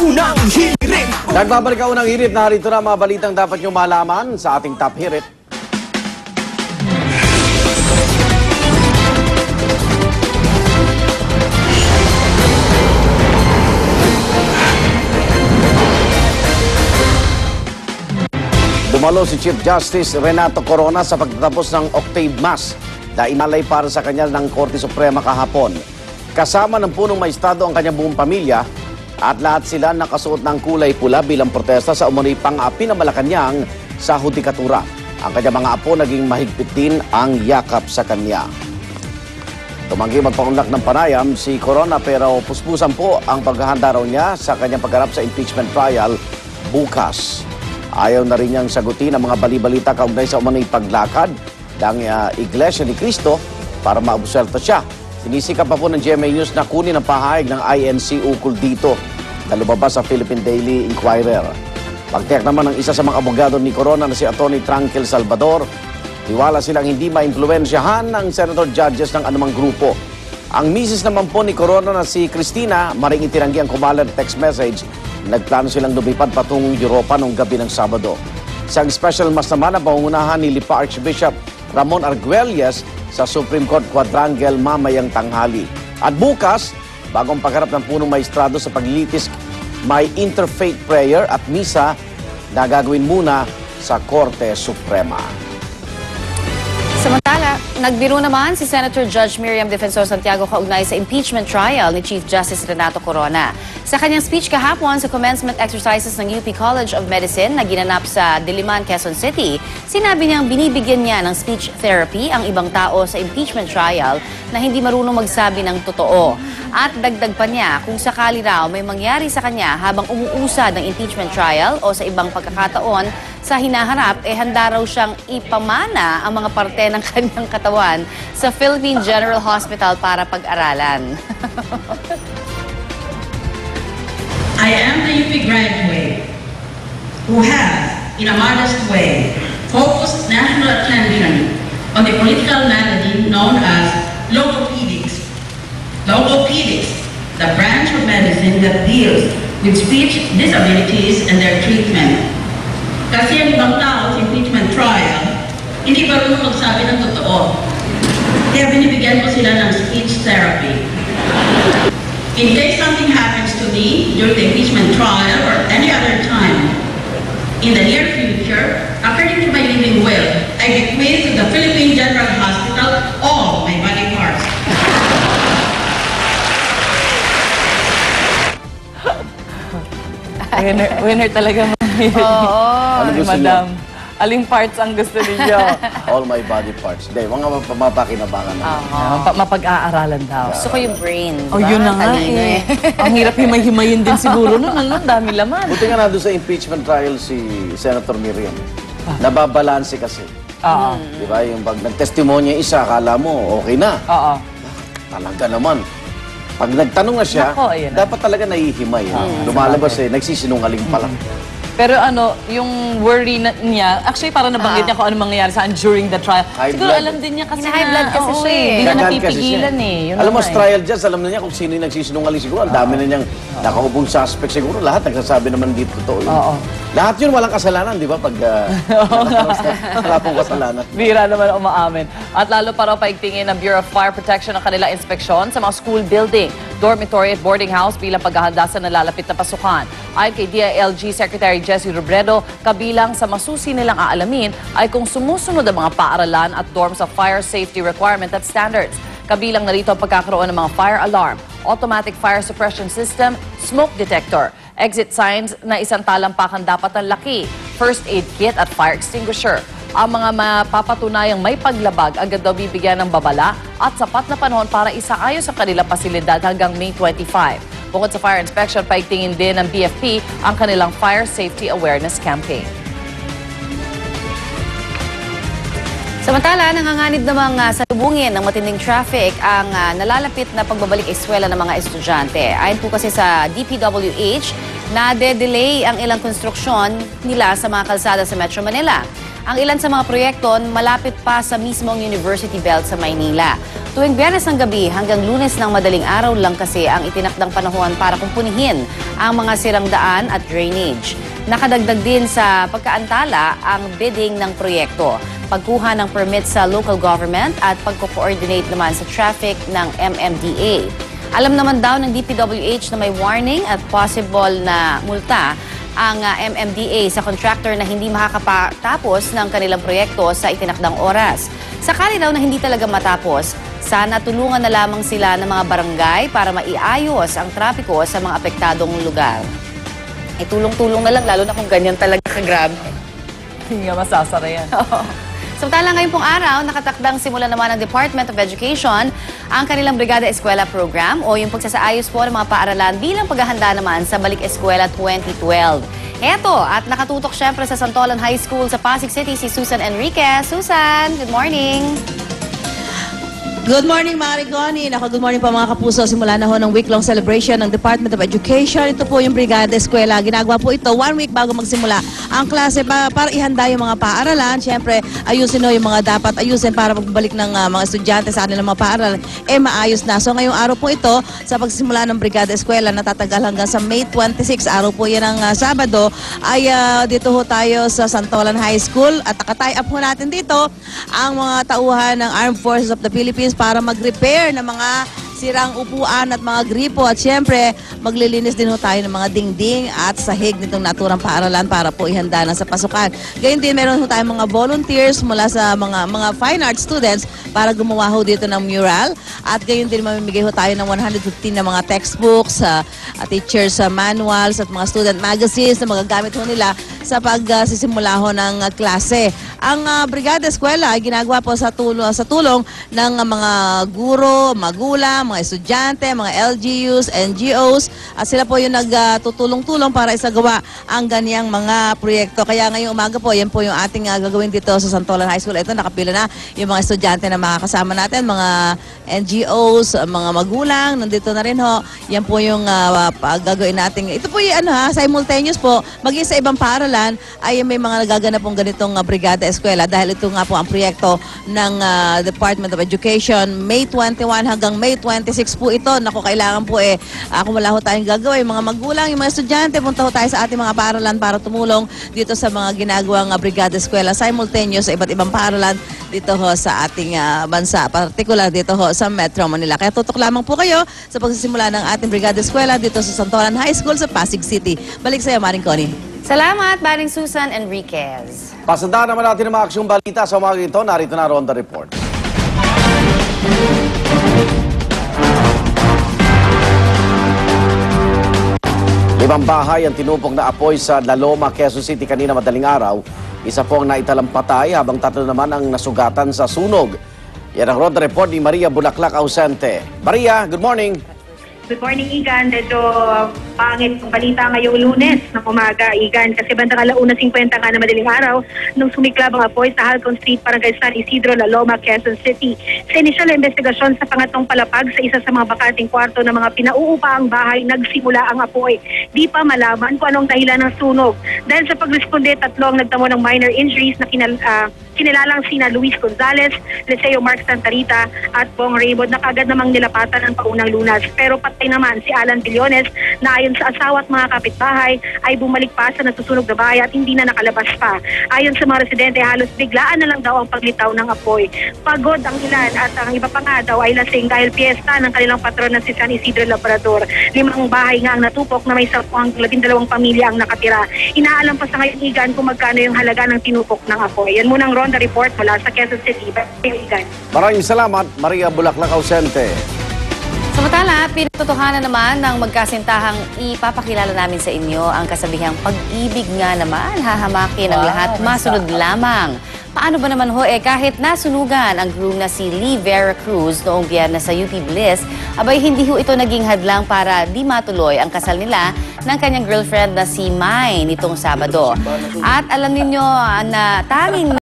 Unang hirit. Nagbabalik ang unang hirit. Narito na mga balitang dapat nyo malaman sa ating top hirit. Dumalo si Chief Justice Renato Corona sa pagtatapos ng Octave Mass na inalay para sa kanya ng Korte Suprema kahapon. Kasama ng punong maestrado ang kanyang buong pamilya at lahat sila nakasuot ng kulay pula bilang protesta sa umunoy pang-api ng Malacanang sa hudikatura. Ang kanyang mga apo naging mahigpit din ang yakap sa kanya. Tumanggi magpaunlak ng panayam si Corona pero puspusan po ang paghahanda raw niya sa kanyang pagharap sa impeachment trial bukas. Ayaw na rin niyang sagutin ang mga bali-balita kaugnay sa umano'y paglakad ng Iglesia ni Cristo para maabsuelto siya. Sinisikap pa po ng GMA News na kunin ang pahayag ng INC ukol dito na lumabas sa Philippine Daily Inquirer. Pagtiyak naman ng isa sa mga abogado ni Corona na si Atty. Tranquil Salvador, tiwala silang hindi maimpluwensyahan ng senator judges ng anumang grupo. Ang misis naman po ni Corona na si Cristina, maring itinanggi ang kumalat text message. Nagplano silang lumipad patungong Europa noong gabi ng Sabado. Isang special mass naman ang pangungunahan ni Lipa Archbishop Ramon Arguelles sa Supreme Court Quadrangle mamayang tanghali. At bukas, bagong pagharap ng punong maestrado sa paglilitis, may interfaith prayer at misa na gagawin muna sa Korte Suprema. Samantala, nagbiro naman si Senator Judge Miriam Defensor Santiago kaugnay sa impeachment trial ni Chief Justice Renato Corona. Sa kanyang speech kahapon sa commencement exercises ng UP College of Medicine na ginanap sa Diliman, Quezon City, sinabi niyang binibigyan niya ng speech therapy ang ibang tao sa impeachment trial na hindi marunong magsabi ng totoo. At dagdag pa niya kung sakali raw may mangyari sa kanya habang umuusad ng impeachment trial o sa ibang pagkakataon sa hinaharap, handa raw siyang ipamana ang mga parte ng kanyang katawan sa Philippine General Hospital para pag-aralan. I am the UP graduate who has, in a modest way, focused national attention on the political malady known as logopedics. Logopedics, the branch of medicine that deals with speech disabilities and their treatment. Kasi ang ibang tao sa impeachment trial, hindi marunong magsabi ng totoo. Kaya binibigyan ko sila ng speech therapy. In case something happens to me during the impeachment trial or any other time, in the near future, according to my living will, I bequeath to the Philippine General Hospital all my body parts. Winner talaga. Oo. Ano gusto Madam. Aling parts ang gusto ninyo? All my body parts. Hindi, mga mapakinabangan naman. Mapag-aaralan daw. Gusto ko yung brain. Oh, yun na nga eh. Ang hirap himay-himayin din siguro nun. Ang dami laman. Buti nga nandun sa impeachment trial si Senator Miriam. Nababalanse kasi. Oo. Di ba? Yung pag nagtestimonya isa, akala mo okay na. Oo. Talaga naman. Pag nagtanong na siya, Nako, ayun na. dapat talaga nahihimay. Lumalabas nagsisinungaling pa lang. Pero ano, yung worry niya, actually parang nabanggit niya kung ano mangyayari saan during the trial. High Siguro blood. alam din niya kasi High blood kasi oo, siya eh. Hindi na Gagad kasi napipigilan siya. eh. Yun Alam mo, na sa nga trial judge, alam na niya kung sino yung nagsisinungaling siguro. Ang dami na niyang nakaupong suspect siguro. Lahat nagsasabi naman dito totoo yun. Oo. Lahat yun walang kasalanan, di ba? Pag wala pong kasalanan. Bira naman umaamin. At lalo para paigtingin ng Bureau of Fire Protection ang kanila inspeksyon sa mga school building, dormitory at boarding house bilang paghahanda sa nalalapit na pasukan. Ayon kay DILG Secretary Jessie Robredo, kabilang sa masusi nilang aalamin ay kung sumusunod ang mga paaralan at dorm sa fire safety requirement at standards. Kabilang narito ang pagkakaroon ng mga fire alarm, automatic fire suppression system, smoke detector, exit signs na isang talampakan dapat ang laki, first aid kit at fire extinguisher. Ang mga mapapatunayang may paglabag agad daw bibigyan ng babala at sapat na panahon para isaayos ang kanilang pasilidad hanggang May 25. Bukod sa fire inspection, paigtingin din ng BFP ang kanilang fire safety awareness campaign. Samantala, nanganganib namang salubungin ng matinding traffic ang nalalapit na pagbabalik eskwela ng mga estudyante. Ayon po kasi sa DPWH, na-delay ang ilang konstruksyon nila sa mga kalsada sa Metro Manila. Ang ilan sa mga proyekto malapit pa sa mismong University Belt sa Maynila. Tuwing Biyernes ng gabi hanggang Lunes ng madaling araw lang kasi ang itinakdang panahon para kumpunihin ang mga sirang daan at drainage. Nakadagdag din sa pagkaantala ang bidding ng proyekto, pagkuha ng permit sa local government at pagko-coordinate naman sa traffic ng MMDA. Alam naman daw ng DPWH na may warning at possible na multa ang MMDA sa contractor na hindi makakapatapos ng kanilang proyekto sa itinakdang oras. Sakali daw na hindi talaga matapos, sana tulungan na lamang sila ng mga barangay para maiayos ang trapiko sa mga apektadong lugar. Tulong-tulong na lang, lalo na kung ganyan talaga kagrabe. Hindi nga masasara yan. Samantala ngayon pong araw, nakatakdang simula naman ng Department of Education ang kanilang Brigada Eskwela Program o yung pagsasaayos po ng mga paaralan bilang paghahanda naman sa Balik Eskwela 2012. Eto, at nakatutok syempre sa Santolan High School sa Pasig City si Susan Enriquez. Susan, good morning! Good morning, Mariconi. Good morning po mga kapuso. Simula na ho ng week-long celebration ng Department of Education. Ito po yung Brigada Eskwela. Ginagawa po ito 1 week bago magsimula ang klase para ihanda yung mga paaralan. Siyempre, ayusin ho yung mga dapat ayusin para pagbalik ng mga estudyante sa kanilang mga paaralan, maayos na. So ngayong araw po ito, sa pagsimula ng Brigada Eskwela, natatagal hanggang sa May 26, araw po yan ng Sabado, ay dito ho tayo sa Santolan High School at nakatay up ho natin dito ang mga tauhan ng Armed Forces of the Philippines para mag-repair ng mga sirang upuan at mga gripo at siyempre maglilinis din ho tayo ng mga dingding at sahig nitong naturang paaralan para po ihanda na sa pasukan. Gayun din meron ho tayong mga volunteers mula sa mga fine art students para gumawa ho dito ng mural at gayun din mamimigay ho tayo ng 115 na mga textbooks, teachers manuals at mga student magazines na magagamit ho nila sa pagsisimula ho ng klase. Ang Brigada Eskwela ay ginagawa po sa tulong ng mga guro, magulang, mga estudyante, mga LGUs, NGOs, at sila po yung nagtutulong-tulong para isagawa ang ganiyang mga proyekto. Kaya ngayong umaga po, yan po yung ating gagawin dito sa Santolan High School. Ito, nakapila na yung mga estudyante na makakasama natin, mga NGOs, mga magulang, nandito na rin ho. Yan po yung gagawin natin. Ito po yung simultaneous po, maging sa ibang paaralan ay may mga nagaganap pong ganitong Brigada Eskwela dahil ito nga po ang proyekto ng Department of Education. May 21 hanggang May 26 po ito. Naku, kailangan po kung wala ho tayong gagawin, mga magulang, yung mga estudyante, punta ho tayo sa ating mga paaralan para tumulong dito sa mga ginagawang Brigada Eskwela simultaneous sa iba't ibang paaralan dito ho sa ating bansa, particular dito ho sa Metro Manila. Kaya tutok lamang po kayo sa pagsisimula ng ating Brigada Eskwela dito sa Santolan High School sa Pasig City. Balik sa iyo, Maring Connie. Salamat, Maring Susan Enriquez. Pasandahan naman natin ang mga aksyong balita sa umaga ito. Narito na Ronda Report. Limang bahay ang tinupok na apoy sa Laloma, Quezon City kanina madaling araw. Isa po ang naitalang patay habang 3 naman ang nasugatan sa sunog. Yan ang Ronda Report ni Maria Bulaklak Ausente. Maria, good morning. Good morning, Igan. Medyo pangit ang balita ngayong Lunes ng umaga, Igan. Kasi bandang 1:50 nga na madaling araw nung sumiklab ang apoy sa Halcon Street, Barangay San Isidro, Laloma, Quezon City. Sa inisyal na investigasyon sa pangatlong palapag sa isa sa mga bakanting kwarto ng mga pinauupaang bahay, nagsimula ang apoy. Di pa malaman kung anong dahilan ng sunog. Dahil sa pagresponde, 3 ang nagtamo ng minor injuries na kinilalang sina Luis Gonzalez, Liceo Mark Santarita at Bong Raymond na kagad namang nilapatan ng paunang lunas. Pero patay naman si Alan Billones na ayon sa asawa at mga kapitbahay ay bumalik pa sa nasusunog na bahay at hindi na nakalabas pa. Ayon sa mga residente, halos biglaan na lang daw ang paglitaw ng apoy. Pagod ang ilan at ang iba pa nga daw ay lasing dahil piyesta ng kanilang patron na si San Isidro Labrador. 5 bahay nga ang natupok na may 12 pamilya ang nakatira. Inaalam pa sa ngayon, Igan, kung magkano yung halaga ng tinupok ng apoy. Yan munang Ronda Report mula sa Quezon City. Igan. Maraming salamat, Maria Bulaklak Ausente. Samantala, pinatotohanan naman ng magkasintahang ipapakilala namin sa inyo ang kasabihang pag-ibig nga naman, hahamakin ang lahat, masunod lamang. Paano ba naman ho kahit nasunugan ang groom na si Lee Vera Cruz noong Biyernes sa UP Bliss, abay hindi ho ito naging hadlang para di matuloy ang kasal nila ng kanyang girlfriend na si Mai nitong Sabado. At alam ninyo na tanging